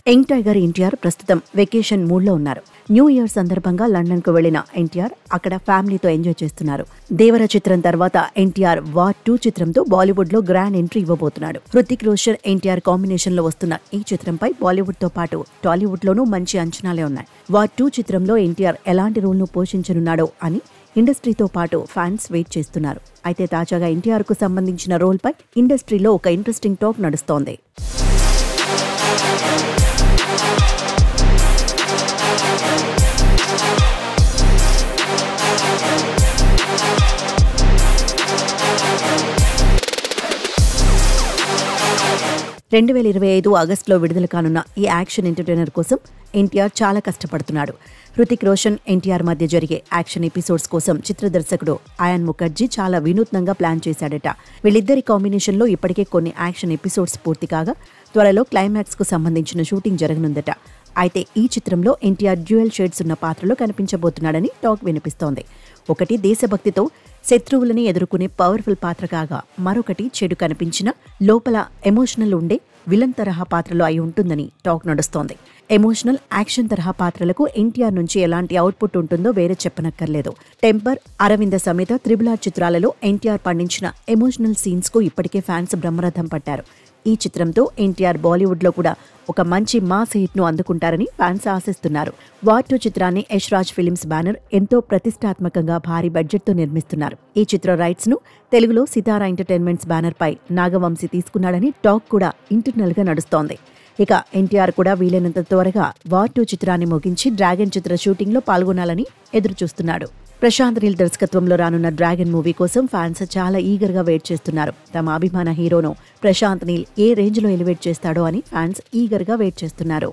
Young tiger NTR ప్రస్తుతం vacation మూడ్లో ఉన్నారు. న్యూ ఇయర్ సందర్భంగా లండన్కు వెళ్లిన ఎన్టీఆర్ అక్కడ ఫ్యామిలీతో ఎంజాయ్ చేస్తున్నారు. దేవర చిత్రం తర్వాత ఎన్టీఆర్ వార్ 2 చిత్రంతో బాలీవుడ్ లో గ్రాండ్ ఎంట్రీ ఇవ్వబోతున్నాడు. హృతిక్ రోషన్ ఎన్టీఆర్ కాంబినేషన్ లో వస్తున్న ఈ చిత్రంపై బాలీవుడ్ తో పాటు టాలీవుడ్ లోనూ మంచి అంచనాలే ఉన్నాయి. వార్ 2 చిత్రంలో ఎన్టీఆర్ ఎలాంటి రోల్ ను పోషించనున్నాడో అని ఇండస్ట్రీతో పాటు ఫ్యాన్స్ వెయిట్ చేస్తున్నారు. అయితే తాజాగా ఎన్టీఆర్ కు సంబంధించిన రోల్ పై ఇండస్ట్రీలో ఒక ఇంట్రెస్టింగ్ టాక్ నడుస్తోంది. ఆగస్టులో విడుదల కానున్న ఈ యాక్షన్ ఎంటర్టైనర్ కోసం ఎన్టీఆర్ చాలా కష్టపడుతున్నాడు. హృతిక్ రోషన్ ఎన్టీఆర్ మధ్య జరిగే యాక్షన్ ఎపిసోడ్స్ కోసం చిత్ర దర్శకుడు అయాన్ ముఖర్జీ చాలా వినూత్నంగా ప్లాన్ చేశాడట. వీళ్ళిద్దరి కాంబినేషన్లో ఇప్పటికే కొన్ని యాక్షన్ ఎపిసోడ్స్ పూర్తి కాగా త్వరలో క్లైమాక్స్ కు సంబంధించిన షూటింగ్ జరగనుందట. అయితే ఈ చిత్రంలో ఎన్టీఆర్ డ్యూయల్ షేడ్స్ ఉన్న పాత్రలో కనిపించబోతున్నాడని టాక్ వినిపిస్తోంది. ఒకటి దేశభక్తితో శత్రువులని ఎదుర్కొనే పవర్ఫుల్ పాత్ర కాగా మరొకటి చెడు కనిపించిన లోపల ఎమోషనల్ ఉండే విలన్ తరహా పాత్రలో అయి ఉంటుందని టాక్ నడుస్తోంది. ఎమోషనల్ యాక్షన్ తరహా పాత్రలకు ఎన్టీఆర్ నుంచి ఎలాంటి అవుట్పుట్ ఉంటుందో వేరే చెప్పనక్కర్లేదు. టెంపర్, అరవింద సమేత త్రిబుల్ చిత్రాలలో ఎన్టీఆర్ పండించిన ఎమోషనల్ సీన్స్ కు ఇప్పటికే ఫ్యాన్స్ బ్రహ్మరథం పట్టారు. ఈ చిత్రంతో ఎన్టీఆర్ బాలీవుడ్ లో కూడా ఒక మంచి మాస్ హిట్ ను అందుకుంటారని ఫ్యాన్స్ ఆశిస్తున్నారు. వార్ 2 చిత్రాన్ని యష్ రాజ్ ఫిలిమ్స్ బ్యానర్ ఎంతో ప్రతిష్టాత్మకంగా భారీ బడ్జెట్ తో నిర్మిస్తున్నారు. ఈ చిత్ర రైట్స్ ను తెలుగులో సితారా ఎంటర్టైన్మెంట్స్ బ్యానర్ పై నాగవంశీ తీసుకున్నాడని టాక్ కూడా ఇంటర్నల్ గా నడుస్తోంది. ఇక ఎన్టీఆర్ కూడా వీలైనంత త్వరగా వార్ 2 చిత్రాన్ని ముగించి డ్రాగన్ చిత్ర షూటింగ్ లో పాల్గొనాలని ఎదురుచూస్తున్నాడు. ప్రశాంత్ నీల్ దర్శకత్వంలో రానున్న డ్రాగన్ మూవీ కోసం ఫ్యాన్స్ చాలా ఈగర్ గా వెయిట్ చేస్తున్నారు. తమ అభిమాన హీరోను ప్రశాంత్ నీల్ ఏ రేంజ్ లో ఎలివేట్ చేస్తాడో అని ఫ్యాన్స్ ఈగర్ గా వెయిట్ చేస్తున్నారు.